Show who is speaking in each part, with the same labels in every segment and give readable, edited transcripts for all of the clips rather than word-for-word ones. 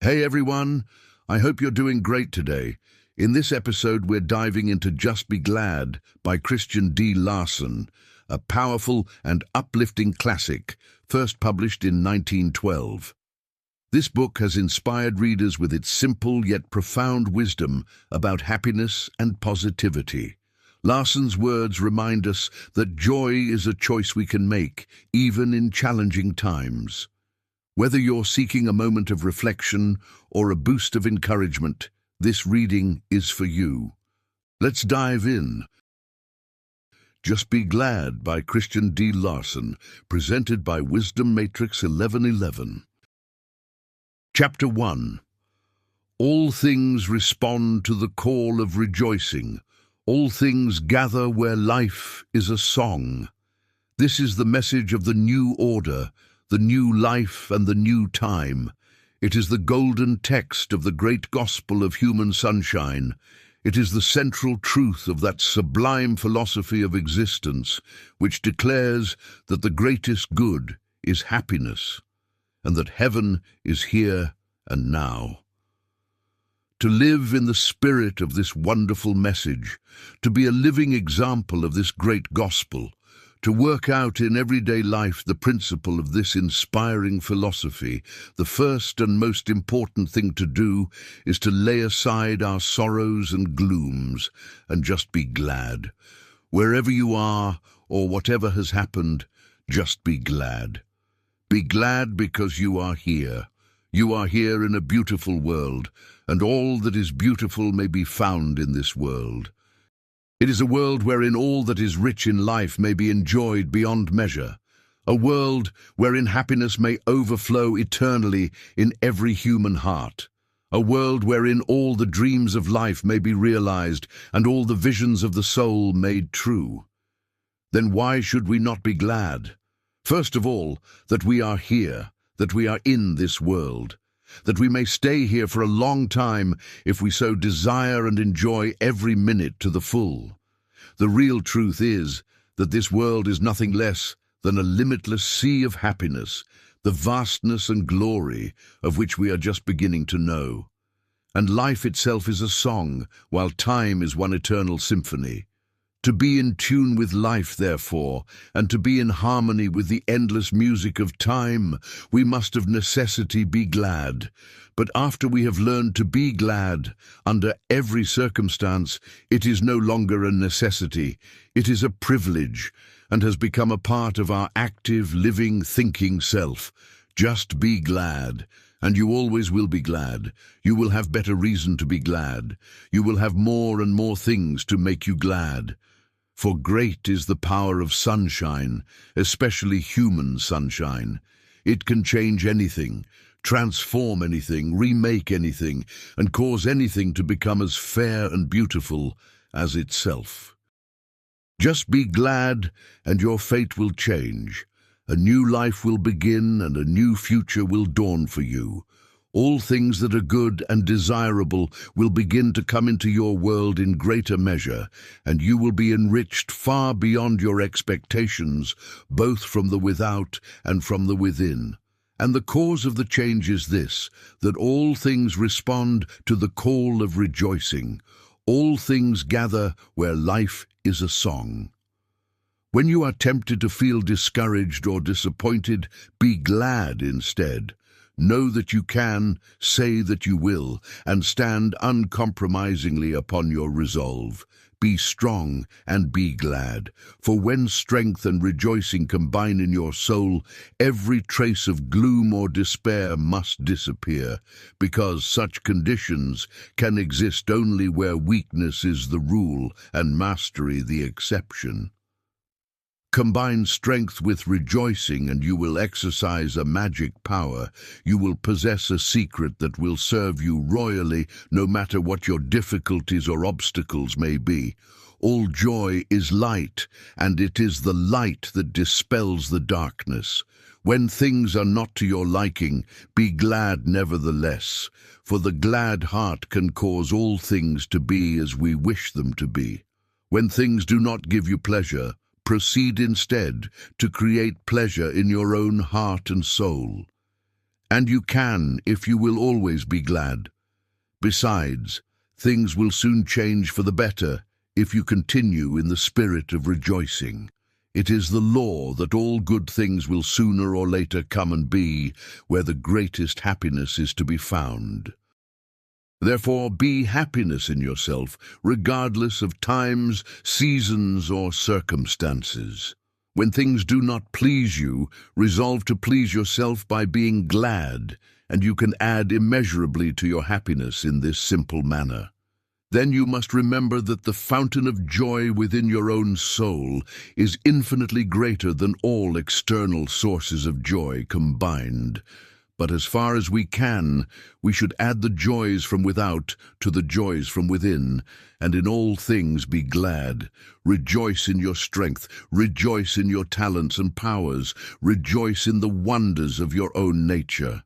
Speaker 1: Hey everyone, I hope you're doing great today. In this episode, we're diving into Just Be Glad by Christian D. Larson, a powerful and uplifting classic, first published in 1912. This book has inspired readers with its simple yet profound wisdom about happiness and positivity. Larson's words remind us that joy is a choice we can make, even in challenging times. Whether you're seeking a moment of reflection or a boost of encouragement, this reading is for you. Let's dive in. Just Be Glad by Christian D. Larson, presented by Wisdom Matrix 1111. Chapter 1. All things respond to the call of rejoicing. All things gather where life is a song. This is the message of the new order, the new life and the new time. It is the golden text of the great gospel of human sunshine. It is the central truth of that sublime philosophy of existence which declares that the greatest good is happiness, and that heaven is here and now. To live in the spirit of this wonderful message, to be a living example of this great gospel, to work out in everyday life the principle of this inspiring philosophy, the first and most important thing to do is to lay aside our sorrows and glooms and just be glad. Wherever you are or whatever has happened, just be glad. Be glad because you are here. You are here in a beautiful world, and all that is beautiful may be found in this world. It is a world wherein all that is rich in life may be enjoyed beyond measure, a world wherein happiness may overflow eternally in every human heart, a world wherein all the dreams of life may be realized and all the visions of the soul made true. Then why should we not be glad? First of all, that we are here, that we are in this world, that we may stay here for a long time if we so desire and enjoy every minute to the full. The real truth is that this world is nothing less than a limitless sea of happiness, the vastness and glory of which we are just beginning to know. And life itself is a song, while time is one eternal symphony. To be in tune with life, therefore, and to be in harmony with the endless music of time, we must of necessity be glad. But after we have learned to be glad, under every circumstance, it is no longer a necessity. It is a privilege, and has become a part of our active, living, thinking self. Just be glad. And you always will be glad. You will have better reason to be glad. You will have more and more things to make you glad. For great is the power of sunshine, especially human sunshine. It can change anything, transform anything, remake anything, and cause anything to become as fair and beautiful as itself. Just be glad, and your fate will change. A new life will begin, and a new future will dawn for you. All things that are good and desirable will begin to come into your world in greater measure, and you will be enriched far beyond your expectations, both from the without and from the within. And the cause of the change is this, that all things respond to the call of rejoicing. All things gather where life is a song. When you are tempted to feel discouraged or disappointed, be glad instead. Know that you can, say that you will, and stand uncompromisingly upon your resolve. Be strong and be glad, for when strength and rejoicing combine in your soul, every trace of gloom or despair must disappear, because such conditions can exist only where weakness is the rule and mastery the exception. Combine strength with rejoicing, and you will exercise a magic power. You will possess a secret that will serve you royally, no matter what your difficulties or obstacles may be. All joy is light, and it is the light that dispels the darkness. When things are not to your liking, be glad nevertheless, for the glad heart can cause all things to be as we wish them to be. When things do not give you pleasure, proceed instead to create pleasure in your own heart and soul. And you can if you will always be glad. Besides, things will soon change for the better if you continue in the spirit of rejoicing. It is the law that all good things will sooner or later come and be where the greatest happiness is to be found. Therefore, be happiness in yourself, regardless of times, seasons, or circumstances. When things do not please you, resolve to please yourself by being glad, and you can add immeasurably to your happiness in this simple manner. Then you must remember that the fountain of joy within your own soul is infinitely greater than all external sources of joy combined. But as far as we can, we should add the joys from without to the joys from within, and in all things be glad. Rejoice in your strength, rejoice in your talents and powers, rejoice in the wonders of your own nature.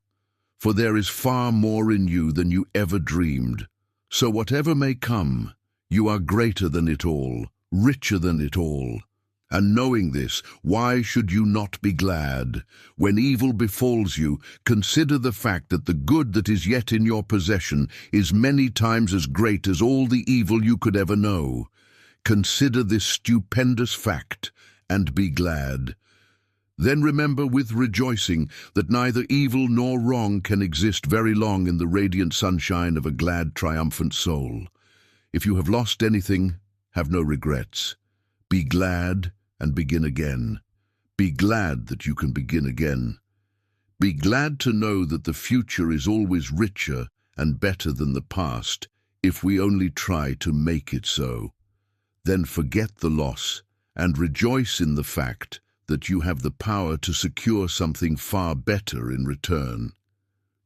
Speaker 1: For there is far more in you than you ever dreamed. So whatever may come, you are greater than it all, richer than it all. And knowing this, why should you not be glad? When evil befalls you, consider the fact that the good that is yet in your possession is many times as great as all the evil you could ever know. Consider this stupendous fact, and be glad. Then remember with rejoicing that neither evil nor wrong can exist very long in the radiant sunshine of a glad, triumphant soul. If you have lost anything, have no regrets. Be glad and begin again. Be glad that you can begin again. Be glad to know that the future is always richer and better than the past if we only try to make it so. Then forget the loss and rejoice in the fact that you have the power to secure something far better in return.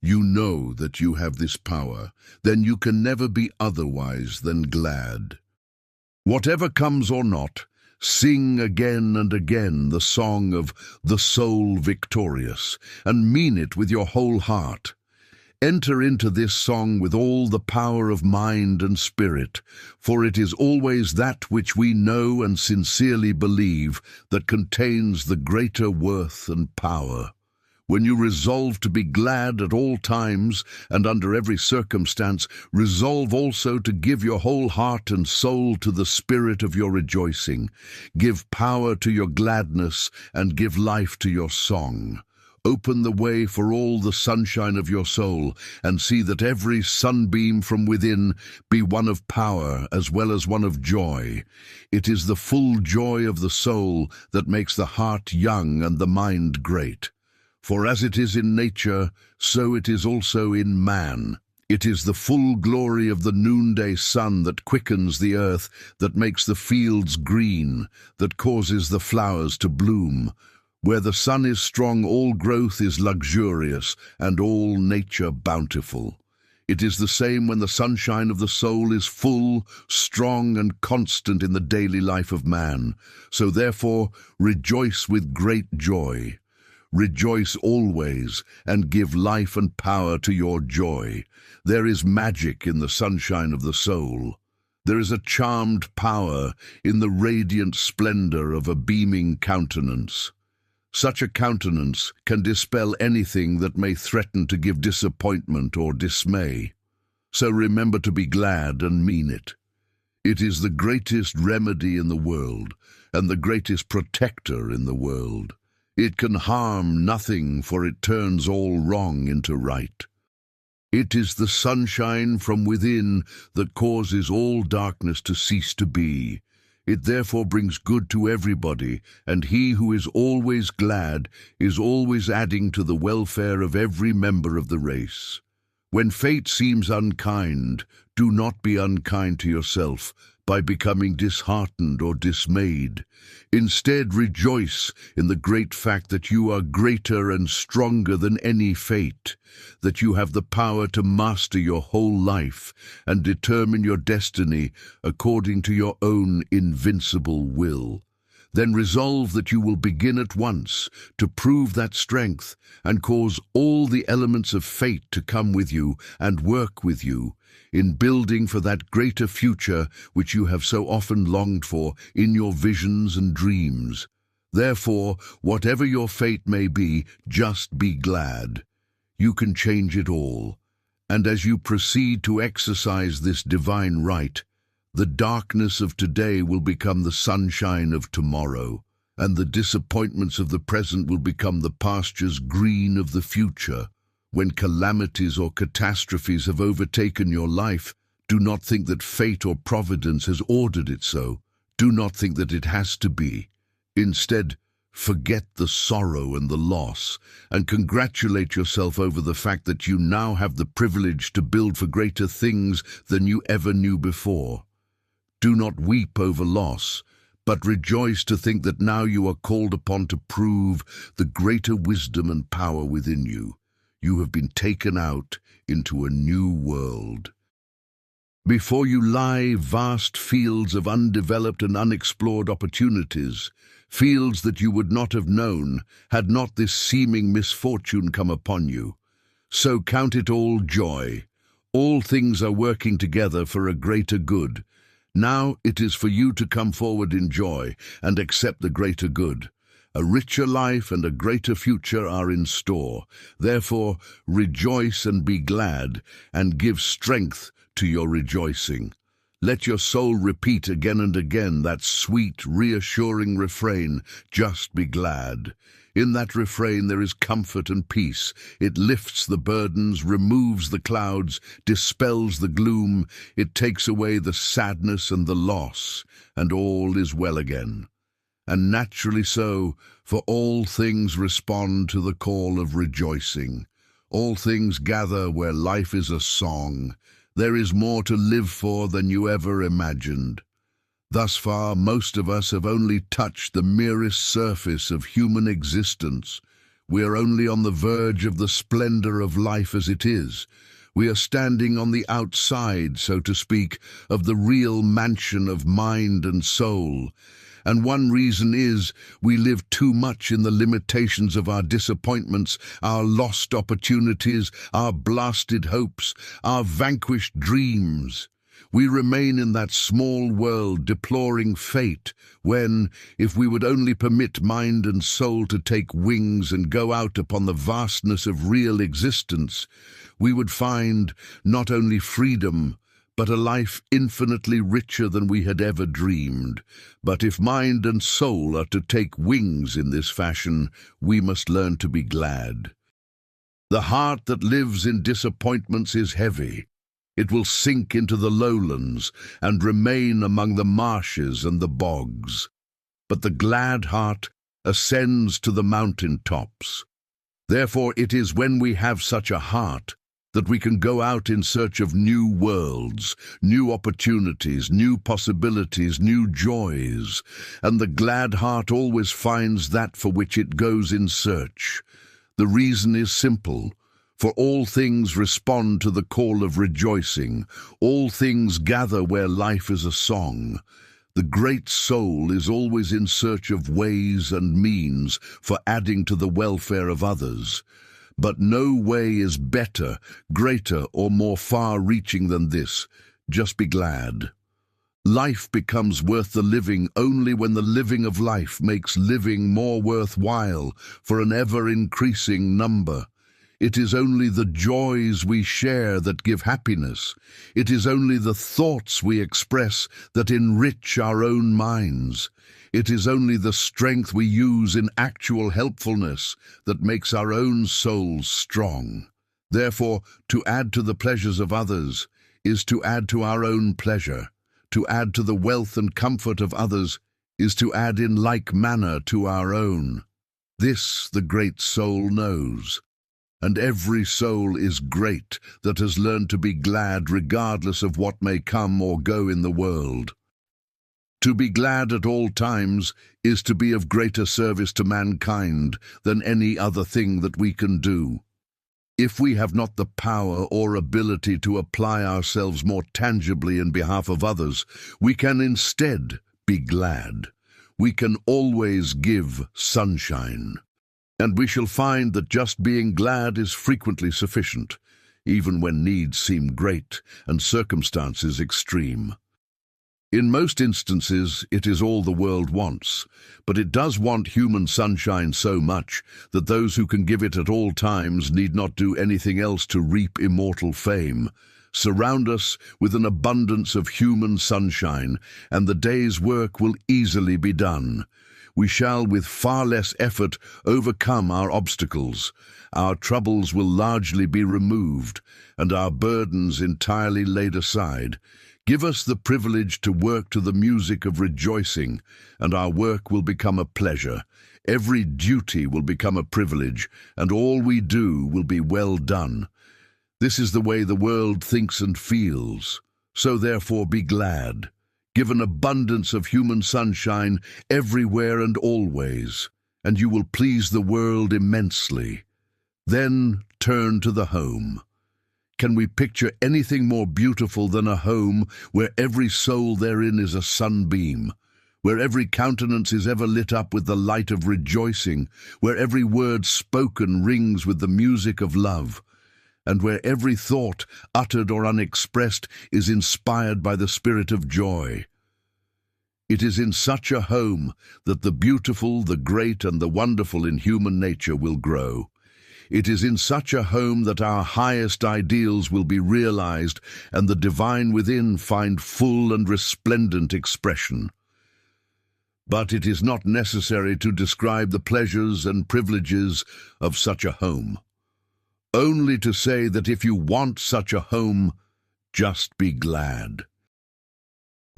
Speaker 1: You know that you have this power, then you can never be otherwise than glad. Whatever comes or not, sing again and again the song of the soul victorious, and mean it with your whole heart. Enter into this song with all the power of mind and spirit, for it is always that which we know and sincerely believe that contains the greater worth and power. When you resolve to be glad at all times and under every circumstance, resolve also to give your whole heart and soul to the spirit of your rejoicing. Give power to your gladness and give life to your song. Open the way for all the sunshine of your soul, and see that every sunbeam from within be one of power as well as one of joy. It is the full joy of the soul that makes the heart young and the mind great. For as it is in nature, so it is also in man. It is the full glory of the noonday sun that quickens the earth, that makes the fields green, that causes the flowers to bloom. Where the sun is strong, all growth is luxurious, and all nature bountiful. It is the same when the sunshine of the soul is full, strong, and constant in the daily life of man. So therefore, rejoice with great joy. Rejoice always, and give life and power to your joy. There is magic in the sunshine of the soul. There is a charmed power in the radiant splendor of a beaming countenance. Such a countenance can dispel anything that may threaten to give disappointment or dismay. So remember to be glad and mean it. It is the greatest remedy in the world, and the greatest protector in the world. It can harm nothing, for it turns all wrong into right. It is the sunshine from within that causes all darkness to cease to be. It therefore brings good to everybody, and he who is always glad is always adding to the welfare of every member of the race. When fate seems unkind, do not be unkind to yourself by becoming disheartened or dismayed. Instead, rejoice in the great fact that you are greater and stronger than any fate, that you have the power to master your whole life and determine your destiny according to your own invincible will. Then resolve that you will begin at once to prove that strength and cause all the elements of fate to come with you and work with you in building for that greater future which you have so often longed for in your visions and dreams. Therefore, whatever your fate may be, just be glad. you can change it all. And as you proceed to exercise this divine right, the darkness of today will become the sunshine of tomorrow, and the disappointments of the present will become the pastures green of the future. When calamities or catastrophes have overtaken your life, do not think that fate or providence has ordered it so. Do not think that it has to be. Instead, forget the sorrow and the loss, and congratulate yourself over the fact that you now have the privilege to build for greater things than you ever knew before. Do not weep over loss, but rejoice to think that now you are called upon to prove the greater wisdom and power within you. You have been taken out into a new world. Before you lie vast fields of undeveloped and unexplored opportunities, fields that you would not have known had not this seeming misfortune come upon you. So count it all joy. All things are working together for a greater good. Now it is for you to come forward in joy and accept the greater good. A richer life and a greater future are in store. Therefore, rejoice and be glad, and give strength to your rejoicing. Let your soul repeat again and again that sweet, reassuring refrain, just be glad. In that refrain there is comfort and peace. It lifts the burdens, removes the clouds, dispels the gloom. It takes away the sadness and the loss, and all is well again. And naturally so, for all things respond to the call of rejoicing. All things gather where life is a song. There is more to live for than you ever imagined. Thus far, most of us have only touched the merest surface of human existence. We are only on the verge of the splendor of life as it is. We are standing on the outside, so to speak, of the real mansion of mind and soul. And one reason is we live too much in the limitations of our disappointments, our lost opportunities, our blasted hopes, our vanquished dreams. We remain in that small world deploring fate when, if we would only permit mind and soul to take wings and go out upon the vastness of real existence, we would find not only freedom, but a life infinitely richer than we had ever dreamed. But if mind and soul are to take wings in this fashion, we must learn to be glad. The heart that lives in disappointments is heavy. It will sink into the lowlands and remain among the marshes and the bogs. But the glad heart ascends to the mountain tops. Therefore it is when we have such a heart that we can go out in search of new worlds, new opportunities, new possibilities, new joys, and the glad heart always finds that for which it goes in search. The reason is simple, for all things respond to the call of rejoicing, all things gather where life is a song. The great soul is always in search of ways and means for adding to the welfare of others. But no way is better, greater, or more far-reaching than this. Just be glad. Life becomes worth the living only when the living of life makes living more worthwhile for an ever-increasing number. It is only the joys we share that give happiness. It is only the thoughts we express that enrich our own minds. It is only the strength we use in actual helpfulness that makes our own souls strong. Therefore, to add to the pleasures of others is to add to our own pleasure. To add to the wealth and comfort of others is to add in like manner to our own. This the great soul knows. And every soul is great that has learned to be glad regardless of what may come or go in the world. To be glad at all times is to be of greater service to mankind than any other thing that we can do. If we have not the power or ability to apply ourselves more tangibly in behalf of others, we can instead be glad. We can always give sunshine. And we shall find that just being glad is frequently sufficient, even when needs seem great and circumstances extreme. In most instances, it is all the world wants, but it does want human sunshine so much that those who can give it at all times need not do anything else to reap immortal fame. Surround us with an abundance of human sunshine, and the day's work will easily be done. We shall, with far less effort, overcome our obstacles. Our troubles will largely be removed, and our burdens entirely laid aside. Give us the privilege to work to the music of rejoicing, and our work will become a pleasure. Every duty will become a privilege, and all we do will be well done. This is the way the world thinks and feels. So therefore be glad. Give an abundance of human sunshine everywhere and always, and you will please the world immensely. Then turn to the home. Can we picture anything more beautiful than a home where every soul therein is a sunbeam, where every countenance is ever lit up with the light of rejoicing, where every word spoken rings with the music of love, and where every thought, uttered or unexpressed, is inspired by the spirit of joy? It is in such a home that the beautiful, the great, and the wonderful in human nature will grow. It is in such a home that our highest ideals will be realized and the divine within find full and resplendent expression. But it is not necessary to describe the pleasures and privileges of such a home. Only to say that if you want such a home, just be glad.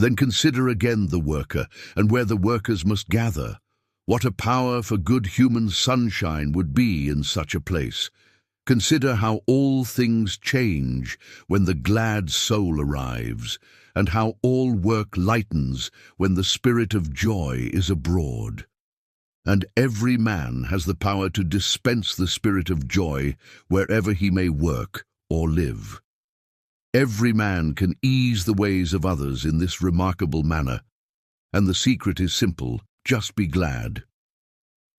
Speaker 1: Then consider again the worker and where the workers must gather. What a power for good human sunshine would be in such a place. Consider how all things change when the glad soul arrives, and how all work lightens when the spirit of joy is abroad. And every man has the power to dispense the spirit of joy wherever he may work or live. Every man can ease the ways of others in this remarkable manner, and the secret is simple: just be glad.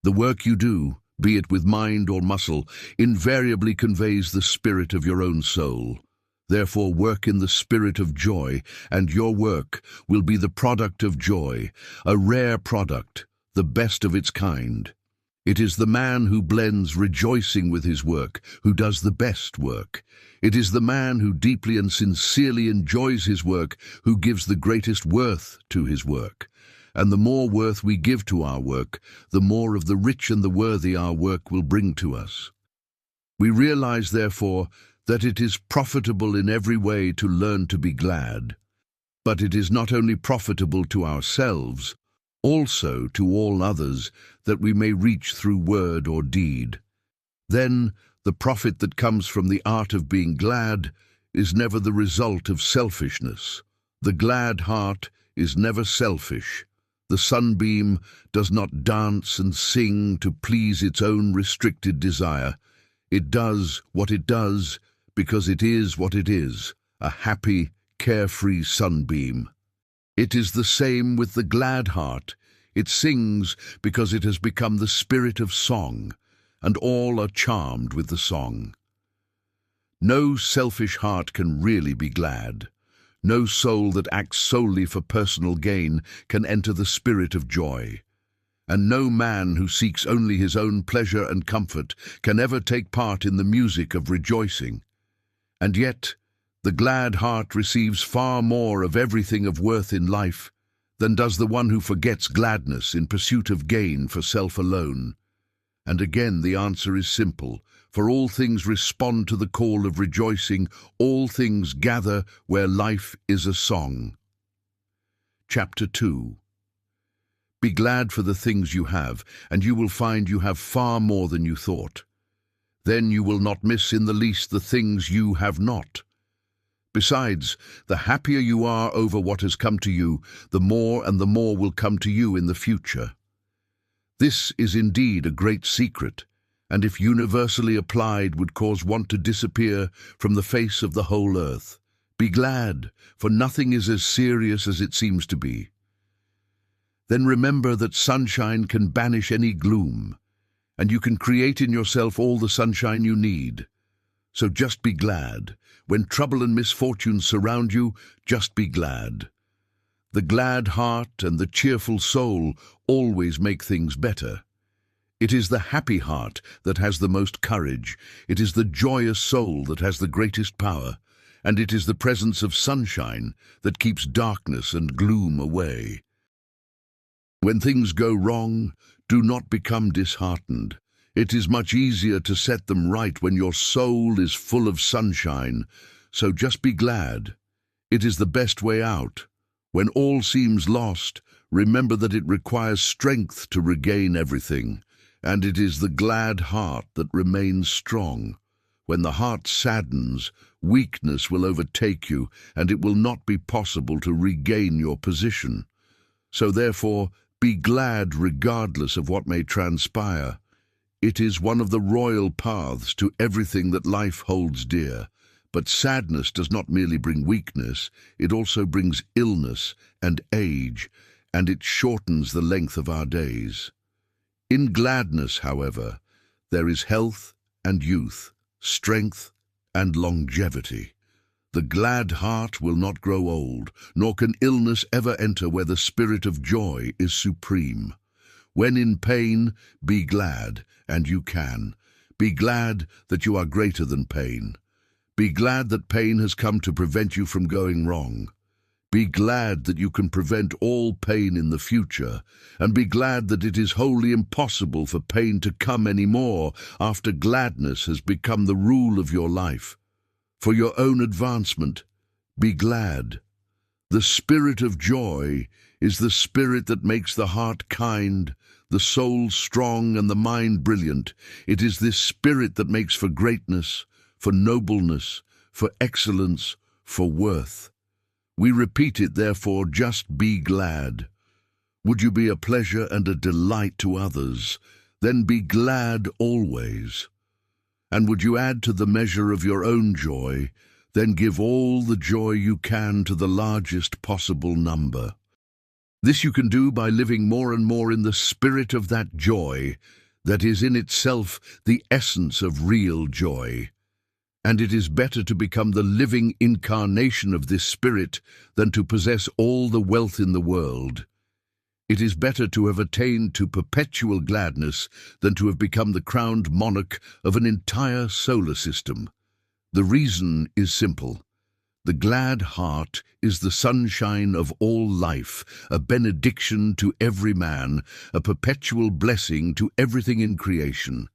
Speaker 1: The work you do, be it with mind or muscle, invariably conveys the spirit of your own soul. Therefore work in the spirit of joy, and your work will be the product of joy, a rare product, the best of its kind. It is the man who blends rejoicing with his work who does the best work. It is the man who deeply and sincerely enjoys his work who gives the greatest worth to his work. And the more worth we give to our work, the more of the rich and the worthy our work will bring to us. We realize, therefore, that it is profitable in every way to learn to be glad. But it is not only profitable to ourselves, also to all others, that we may reach through word or deed. Then the profit that comes from the art of being glad is never the result of selfishness. The glad heart is never selfish. The sunbeam does not dance and sing to please its own restricted desire. It does what it does because it is what it is, a happy, carefree sunbeam. It is the same with the glad heart. It sings because it has become the spirit of song, and all are charmed with the song. No selfish heart can really be glad. No soul that acts solely for personal gain can enter the spirit of joy. And no man who seeks only his own pleasure and comfort can ever take part in the music of rejoicing. And yet, the glad heart receives far more of everything of worth in life than does the one who forgets gladness in pursuit of gain for self alone. And again the answer is simple. For all things respond to the call of rejoicing, all things gather where life is a song. Chapter 2. Be glad for the things you have, and you will find you have far more than you thought. Then you will not miss in the least the things you have not. Besides, the happier you are over what has come to you, the more and the more will come to you in the future. This is indeed a great secret, and if universally applied would cause want to disappear from the face of the whole earth. Be glad, for nothing is as serious as it seems to be. Then remember that sunshine can banish any gloom, and you can create in yourself all the sunshine you need. So just be glad. When trouble and misfortune surround you, just be glad. The glad heart and the cheerful soul always make things better. It is the happy heart that has the most courage. It is the joyous soul that has the greatest power. And it is the presence of sunshine that keeps darkness and gloom away. When things go wrong, do not become disheartened. It is much easier to set them right when your soul is full of sunshine. So just be glad. It is the best way out. When all seems lost, remember that it requires strength to regain everything. And it is the glad heart that remains strong. When the heart saddens, weakness will overtake you, and it will not be possible to regain your position. So therefore, be glad regardless of what may transpire. It is one of the royal paths to everything that life holds dear. But sadness does not merely bring weakness, it also brings illness and age, and it shortens the length of our days. In gladness, however, there is health and youth, strength and longevity. The glad heart will not grow old, nor can illness ever enter where the spirit of joy is supreme. When in pain, be glad, and you can. Be glad that you are greater than pain. Be glad that pain has come to prevent you from going wrong. Be glad that you can prevent all pain in the future, and be glad that it is wholly impossible for pain to come any more after gladness has become the rule of your life. For your own advancement, be glad. The spirit of joy is the spirit that makes the heart kind, the soul strong, and the mind brilliant. It is this spirit that makes for greatness, for nobleness, for excellence, for worth. We repeat it, therefore, just be glad. Would you be a pleasure and a delight to others? Then be glad always. And would you add to the measure of your own joy? Then give all the joy you can to the largest possible number. This you can do by living more and more in the spirit of that joy that is in itself the essence of real joy. And it is better to become the living incarnation of this spirit than to possess all the wealth in the world. It is better to have attained to perpetual gladness than to have become the crowned monarch of an entire solar system. The reason is simple. The glad heart is the sunshine of all life, a benediction to every man, a perpetual blessing to everything in creation.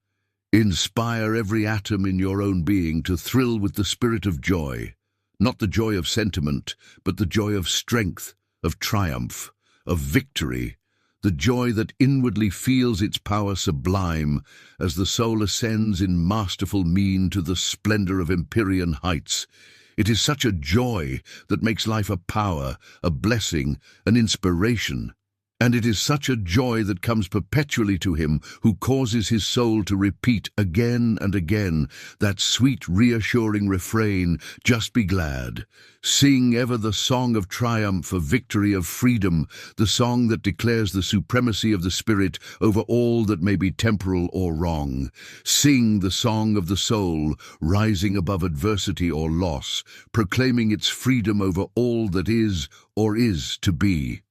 Speaker 1: Inspire every atom in your own being to thrill with the spirit of joy, not the joy of sentiment, but the joy of strength, of triumph, of victory, the joy that inwardly feels its power sublime as the soul ascends in masterful mien to the splendor of empyrean heights. It is such a joy that makes life a power, a blessing, an inspiration. And it is such a joy that comes perpetually to him who causes his soul to repeat again and again that sweet reassuring refrain, just be glad. Sing ever the song of triumph, of victory, of freedom, the song that declares the supremacy of the spirit over all that may be temporal or wrong. Sing the song of the soul, rising above adversity or loss, proclaiming its freedom over all that is or is to be.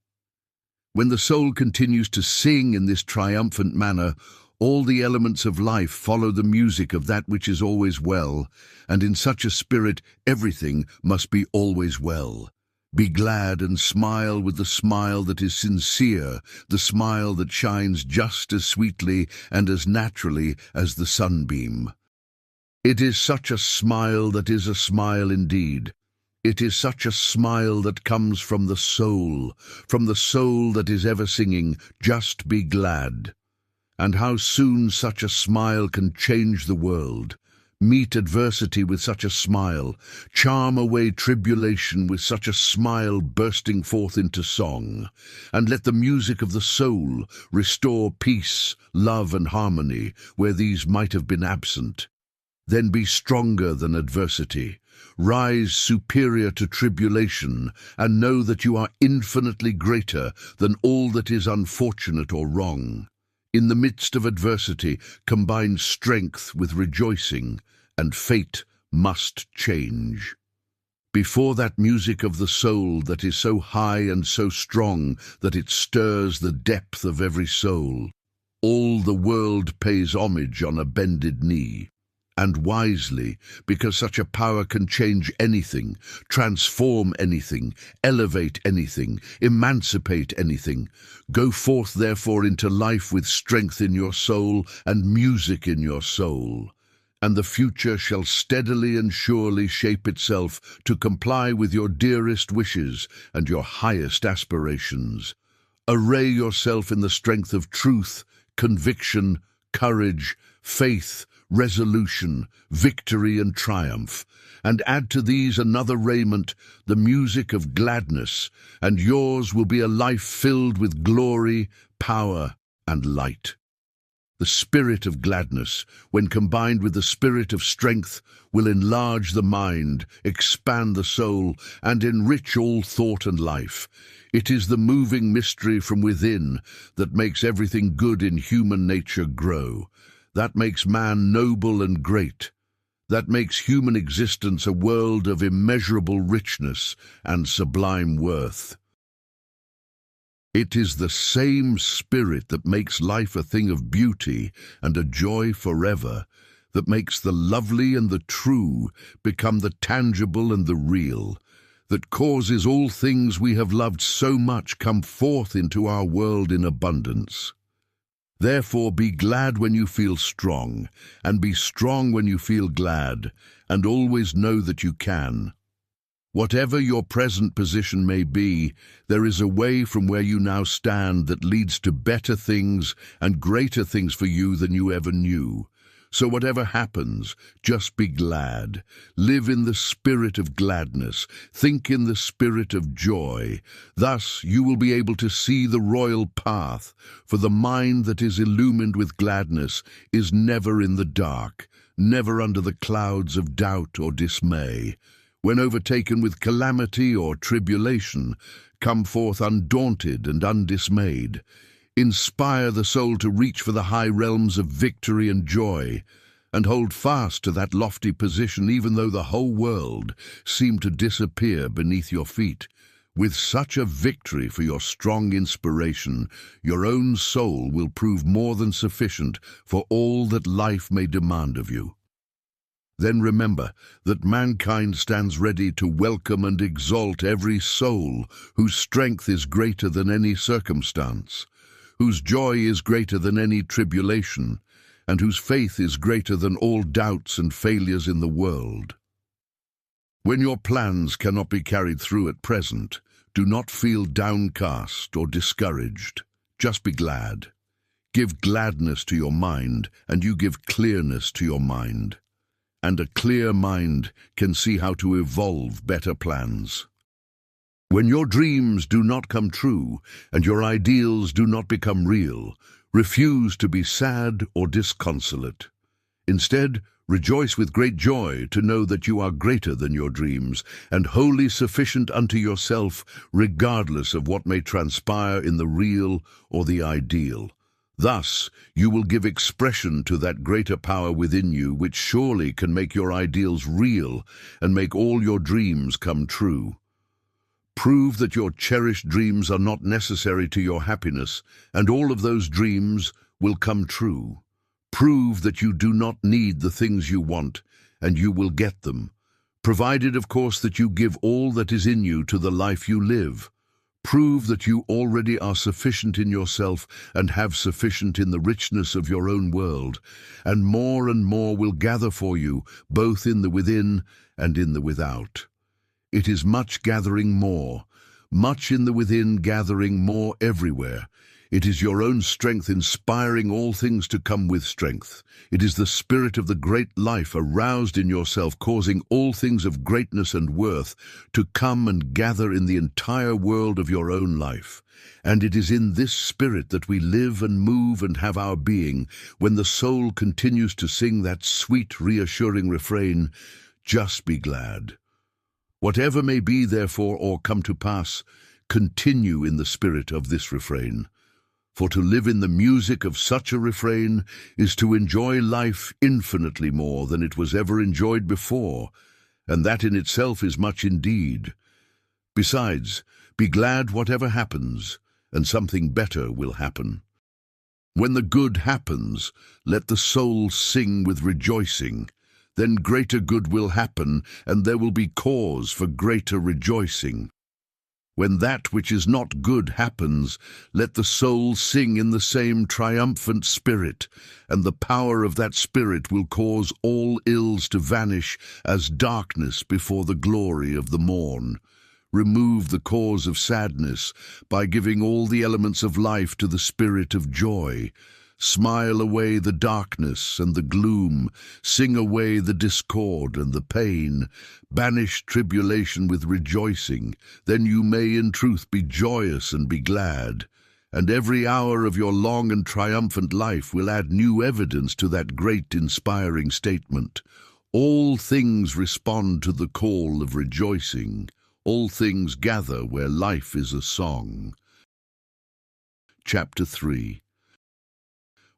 Speaker 1: When the soul continues to sing in this triumphant manner, all the elements of life follow the music of that which is always well, and in such a spirit everything must be always well. Be glad and smile with the smile that is sincere, the smile that shines just as sweetly and as naturally as the sunbeam. It is such a smile that is a smile indeed. It is such a smile that comes from the soul that is ever singing, just be glad. And how soon such a smile can change the world. Meet adversity with such a smile, charm away tribulation with such a smile bursting forth into song, and let the music of the soul restore peace, love, and harmony where these might have been absent. Then be stronger than adversity. Rise superior to tribulation, and know that you are infinitely greater than all that is unfortunate or wrong. In the midst of adversity, combine strength with rejoicing, and fate must change. Before that music of the soul that is so high and so strong that it stirs the depth of every soul, all the world pays homage on a bended knee. And wisely, because such a power can change anything, transform anything, elevate anything, emancipate anything. Go forth, therefore, into life with strength in your soul and music in your soul, and the future shall steadily and surely shape itself to comply with your dearest wishes and your highest aspirations. Array yourself in the strength of truth, conviction, courage, faith, resolution, victory and triumph, and add to these another raiment, the music of gladness, and yours will be a life filled with glory, power, and light. The spirit of gladness, when combined with the spirit of strength, will enlarge the mind, expand the soul, and enrich all thought and life. It is the moving mystery from within that makes everything good in human nature grow. That makes man noble and great. That makes human existence a world of immeasurable richness and sublime worth. It is the same spirit that makes life a thing of beauty and a joy forever, that makes the lovely and the true become the tangible and the real, that causes all things we have loved so much come forth into our world in abundance. Therefore be glad when you feel strong, and be strong when you feel glad, and always know that you can. Whatever your present position may be, there is a way from where you now stand that leads to better things and greater things for you than you ever knew. So whatever happens, just be glad. Live in the spirit of gladness. Think in the spirit of joy. Thus you will be able to see the royal path, for the mind that is illumined with gladness is never in the dark, never under the clouds of doubt or dismay. When overtaken with calamity or tribulation, come forth undaunted and undismayed. Inspire the soul to reach for the high realms of victory and joy, and hold fast to that lofty position even though the whole world seem to disappear beneath your feet. With such a victory for your strong inspiration, your own soul will prove more than sufficient for all that life may demand of you. Then remember that mankind stands ready to welcome and exalt every soul whose strength is greater than any circumstance, whose joy is greater than any tribulation, and whose faith is greater than all doubts and failures in the world. When your plans cannot be carried through at present, do not feel downcast or discouraged. Just be glad. Give gladness to your mind, and you give clearness to your mind. And a clear mind can see how to evolve better plans. When your dreams do not come true and your ideals do not become real, refuse to be sad or disconsolate. Instead, rejoice with great joy to know that you are greater than your dreams and wholly sufficient unto yourself, regardless of what may transpire in the real or the ideal. Thus, you will give expression to that greater power within you which surely can make your ideals real and make all your dreams come true. Prove that your cherished dreams are not necessary to your happiness, and all of those dreams will come true. Prove that you do not need the things you want, and you will get them, provided, of course, that you give all that is in you to the life you live. Prove that you already are sufficient in yourself and have sufficient in the richness of your own world, and more will gather for you, both in the within and in the without. It is much gathering more, much in the within gathering more everywhere. It is your own strength inspiring all things to come with strength. It is the spirit of the great life aroused in yourself, causing all things of greatness and worth to come and gather in the entire world of your own life. And it is in this spirit that we live and move and have our being, when the soul continues to sing that sweet, reassuring refrain, "Just be glad." Whatever may be, therefore, or come to pass, continue in the spirit of this refrain. For to live in the music of such a refrain is to enjoy life infinitely more than it was ever enjoyed before, and that in itself is much indeed. Besides, be glad whatever happens, and something better will happen. When the good happens, let the soul sing with rejoicing. Then greater good will happen, and there will be cause for greater rejoicing. When that which is not good happens, let the soul sing in the same triumphant spirit, and the power of that spirit will cause all ills to vanish as darkness before the glory of the morn. Remove the cause of sadness by giving all the elements of life to the spirit of joy. Smile away the darkness and the gloom, sing away the discord and the pain, banish tribulation with rejoicing, then you may in truth be joyous and be glad. And every hour of your long and triumphant life will add new evidence to that great inspiring statement. All things respond to the call of rejoicing. All things gather where life is a song. Chapter 3.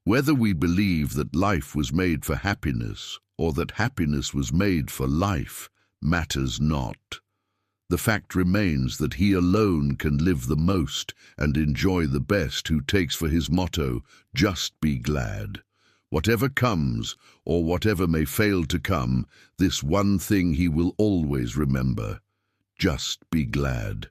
Speaker 1: Whether we believe that life was made for happiness or that happiness was made for life matters not. The fact remains that he alone can live the most and enjoy the best who takes for his motto, "Just be glad." Whatever comes, or whatever may fail to come, this one thing he will always remember: just be glad.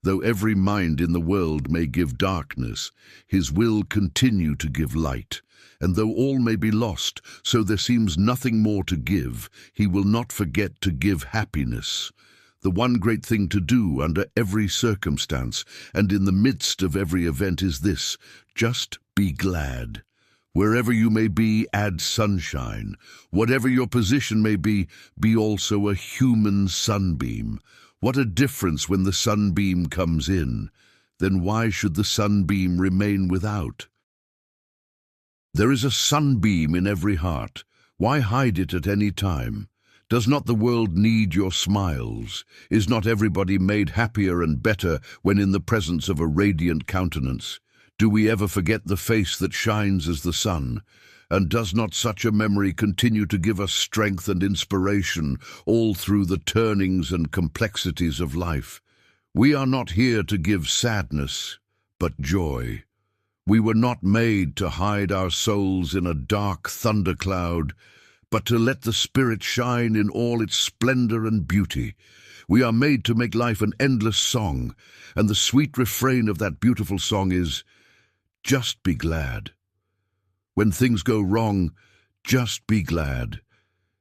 Speaker 1: Though every mind in the world may give darkness, his will continue to give light. And though all may be lost, so there seems nothing more to give, he will not forget to give happiness. The one great thing to do under every circumstance and in the midst of every event is this: just be glad. Wherever you may be, add sunshine. Whatever your position may be also a human sunbeam. What a difference when the sunbeam comes in. Then why should the sunbeam remain without? There is a sunbeam in every heart. Why hide it at any time? Does not the world need your smiles? Is not everybody made happier and better when in the presence of a radiant countenance? Do we ever forget the face that shines as the sun? And does not such a memory continue to give us strength and inspiration all through the turnings and complexities of life? We are not here to give sadness, but joy. We were not made to hide our souls in a dark thundercloud, but to let the Spirit shine in all its splendor and beauty. We are made to make life an endless song, and the sweet refrain of that beautiful song is, "Just be glad." When things go wrong, just be glad.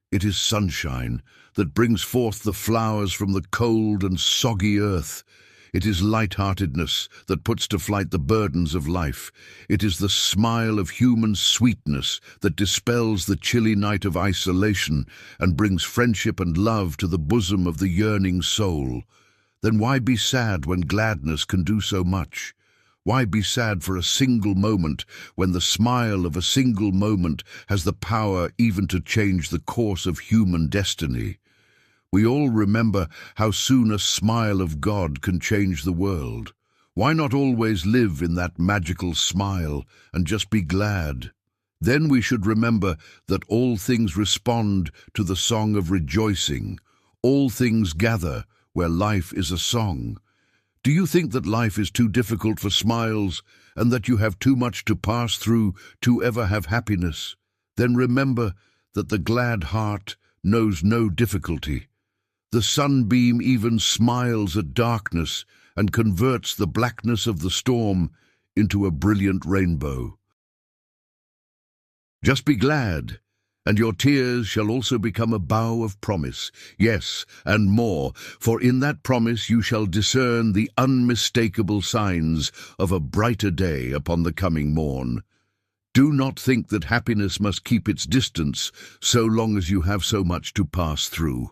Speaker 1: It is sunshine that brings forth the flowers from the cold and soggy earth. It is light-heartedness that puts to flight the burdens of life. It is the smile of human sweetness that dispels the chilly night of isolation and brings friendship and love to the bosom of the yearning soul. Then why be sad when gladness can do so much? Why be sad for a single moment when the smile of a single moment has the power even to change the course of human destiny? We all remember how soon a smile of God can change the world. Why not always live in that magical smile and just be glad? Then we should remember that all things respond to the song of rejoicing. All things gather where life is a song. Do you think that life is too difficult for smiles and that you have too much to pass through to ever have happiness? Then remember that the glad heart knows no difficulty. The sunbeam even smiles at darkness and converts the blackness of the storm into a brilliant rainbow. Just be glad, and your tears shall also become a bow of promise. Yes, and more, for in that promise you shall discern the unmistakable signs of a brighter day upon the coming morn. Do not think that happiness must keep its distance so long as you have so much to pass through.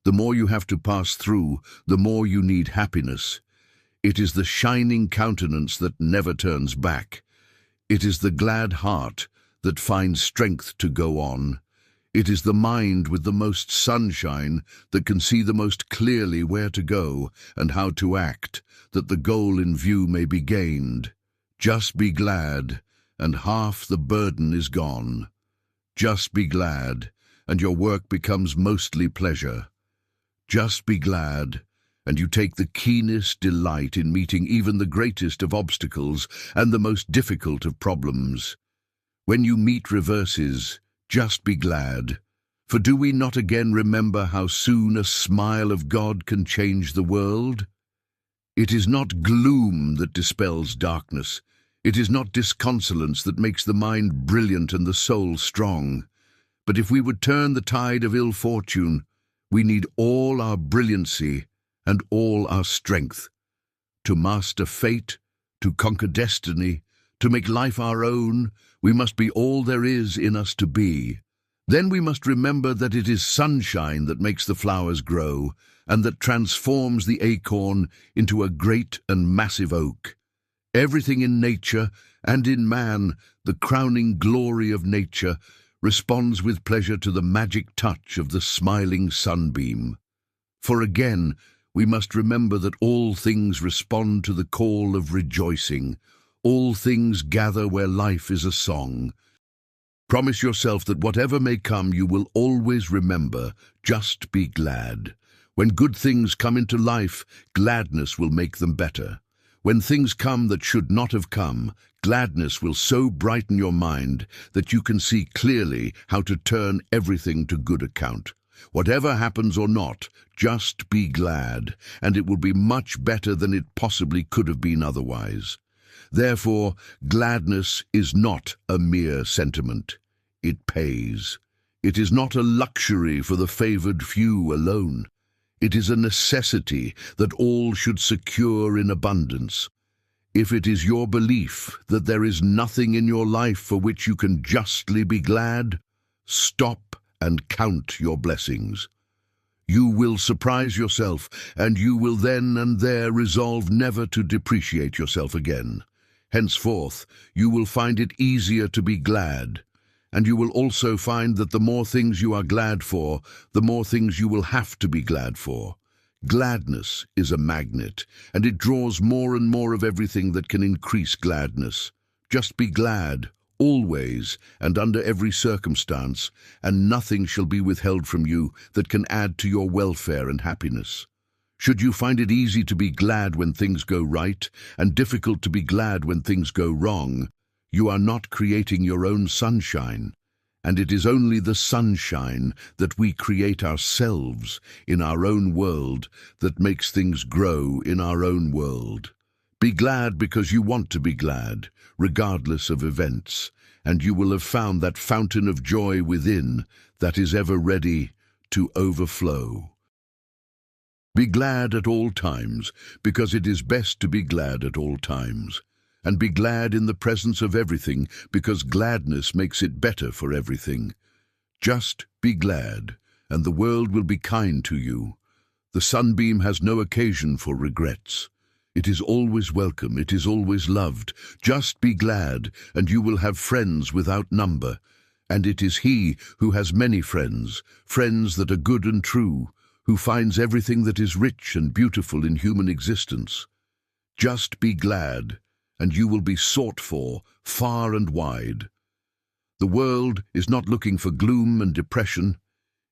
Speaker 1: The more you have to pass through, the more you need happiness. It is the shining countenance that never turns back. It is the glad heart that finds strength to go on. It is the mind with the most sunshine that can see the most clearly where to go and how to act, that the goal in view may be gained. Just be glad, and half the burden is gone. Just be glad, and your work becomes mostly pleasure. Just be glad, and you take the keenest delight in meeting even the greatest of obstacles and the most difficult of problems. When you meet reverses, just be glad. For do we not again remember how soon a smile of God can change the world? It is not gloom that dispels darkness. It is not disconsolence that makes the mind brilliant and the soul strong. But if we would turn the tide of ill fortune, we need all our brilliancy and all our strength. To master fate, to conquer destiny, to make life our own, we must be all there is in us to be. Then we must remember that it is sunshine that makes the flowers grow, and that transforms the acorn into a great and massive oak. Everything in nature and in man, the crowning glory of nature, responds with pleasure to the magic touch of the smiling sunbeam. For again, we must remember that all things respond to the call of rejoicing. All things gather where life is a song. Promise yourself that whatever may come, you will always remember, just be glad. When good things come into life, gladness will make them better. When things come that should not have come, gladness will so brighten your mind that you can see clearly how to turn everything to good account. Whatever happens or not, just be glad, and it will be much better than it possibly could have been otherwise. Therefore, gladness is not a mere sentiment. It pays. It is not a luxury for the favored few alone. It is a necessity that all should secure in abundance. If it is your belief that there is nothing in your life for which you can justly be glad, stop and count your blessings. You will surprise yourself, and you will then and there resolve never to depreciate yourself again. Henceforth, you will find it easier to be glad, and you will also find that the more things you are glad for, the more things you will have to be glad for. Gladness is a magnet, and it draws more and more of everything that can increase gladness. Just be glad, always and under every circumstance, and nothing shall be withheld from you that can add to your welfare and happiness. Should you find it easy to be glad when things go right, and difficult to be glad when things go wrong, you are not creating your own sunshine, and it is only the sunshine that we create ourselves in our own world that makes things grow in our own world. Be glad because you want to be glad, regardless of events, and you will have found that fountain of joy within that is ever ready to overflow. Be glad at all times, because it is best to be glad at all times. And be glad in the presence of everything, because gladness makes it better for everything. Just be glad, and the world will be kind to you. The sunbeam has no occasion for regrets. It is always welcome, it is always loved. Just be glad, and you will have friends without number. And it is he who has many friends, friends that are good and true, who finds everything that is rich and beautiful in human existence. Just be glad, and you will be sought for far and wide. The world is not looking for gloom and depression.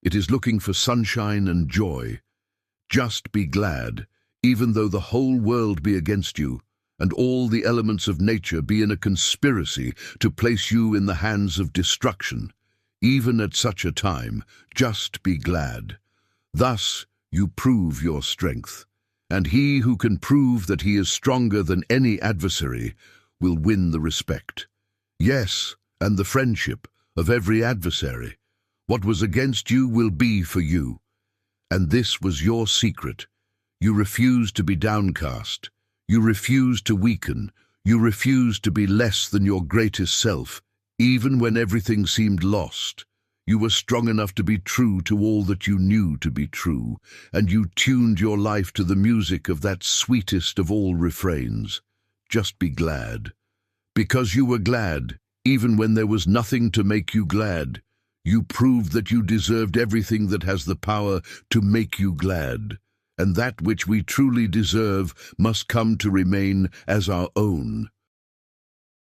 Speaker 1: It is looking for sunshine and joy. Just be glad, even though the whole world be against you, and all the elements of nature be in a conspiracy to place you in the hands of destruction. Even at such a time, just be glad. Thus you prove your strength, and he who can prove that he is stronger than any adversary will win the respect. Yes, and the friendship of every adversary. What was against you will be for you. And this was your secret. You refused to be downcast. You refused to weaken. You refused to be less than your greatest self, even when everything seemed lost. You were strong enough to be true to all that you knew to be true, and you tuned your life to the music of that sweetest of all refrains. Just be glad. Because you were glad, even when there was nothing to make you glad, you proved that you deserved everything that has the power to make you glad, and that which we truly deserve must come to remain as our own.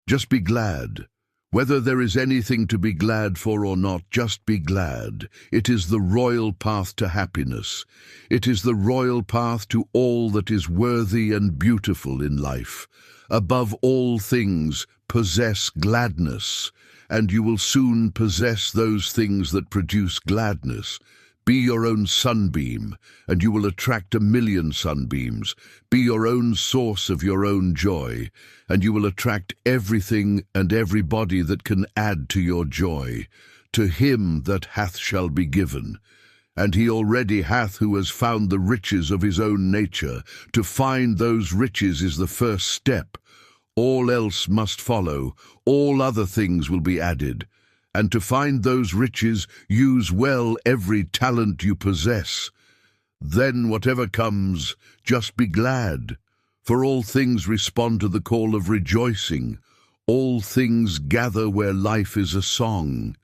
Speaker 1: Just be glad. Whether there is anything to be glad for or not, just be glad. It is the royal path to happiness. It is the royal path to all that is worthy and beautiful in life. Above all things, possess gladness, and you will soon possess those things that produce gladness. Be your own sunbeam, and you will attract 1,000,000 sunbeams. Be your own source of your own joy, and you will attract everything and everybody that can add to your joy. To him that hath shall be given. And he already hath who has found the riches of his own nature. To find those riches is the first step. All else must follow. All other things will be added. And to find those riches, use well every talent you possess. Then whatever comes, just be glad. For all things respond to the call of rejoicing. All things gather where life is a song.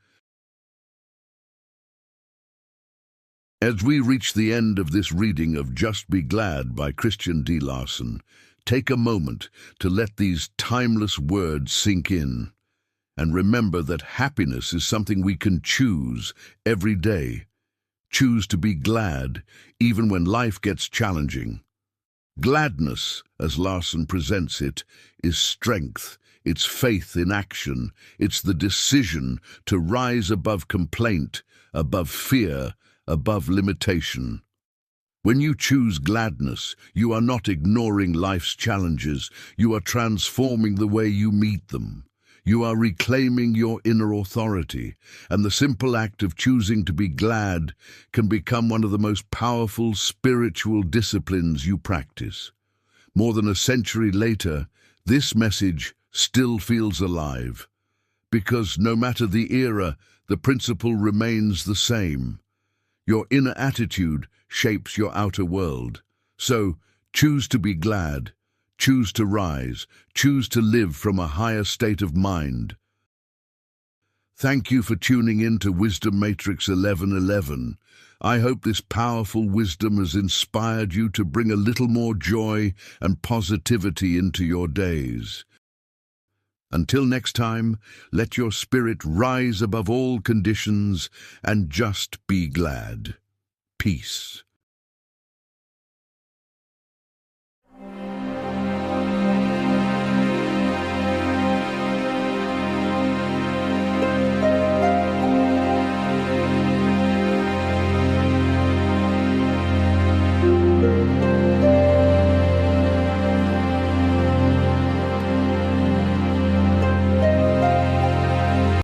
Speaker 1: As we reach the end of this reading of Just Be Glad by Christian D. Larson, take a moment to let these timeless words sink in. And remember that happiness is something we can choose every day. Choose to be glad, even when life gets challenging. Gladness, as Larson presents it, is strength. It's faith in action. It's the decision to rise above complaint, above fear, above limitation. When you choose gladness, you are not ignoring life's challenges. You are transforming the way you meet them. You are reclaiming your inner authority, and the simple act of choosing to be glad can become one of the most powerful spiritual disciplines you practice. More than a century later, this message still feels alive, because no matter the era, the principle remains the same. Your inner attitude shapes your outer world. So, choose to be glad. Choose to rise. Choose to live from a higher state of mind. Thank you for tuning in to Wisdom Matrix 1111. I hope this powerful wisdom has inspired you to bring a little more joy and positivity into your days. Until next time, let your spirit rise above all conditions and just be glad. Peace.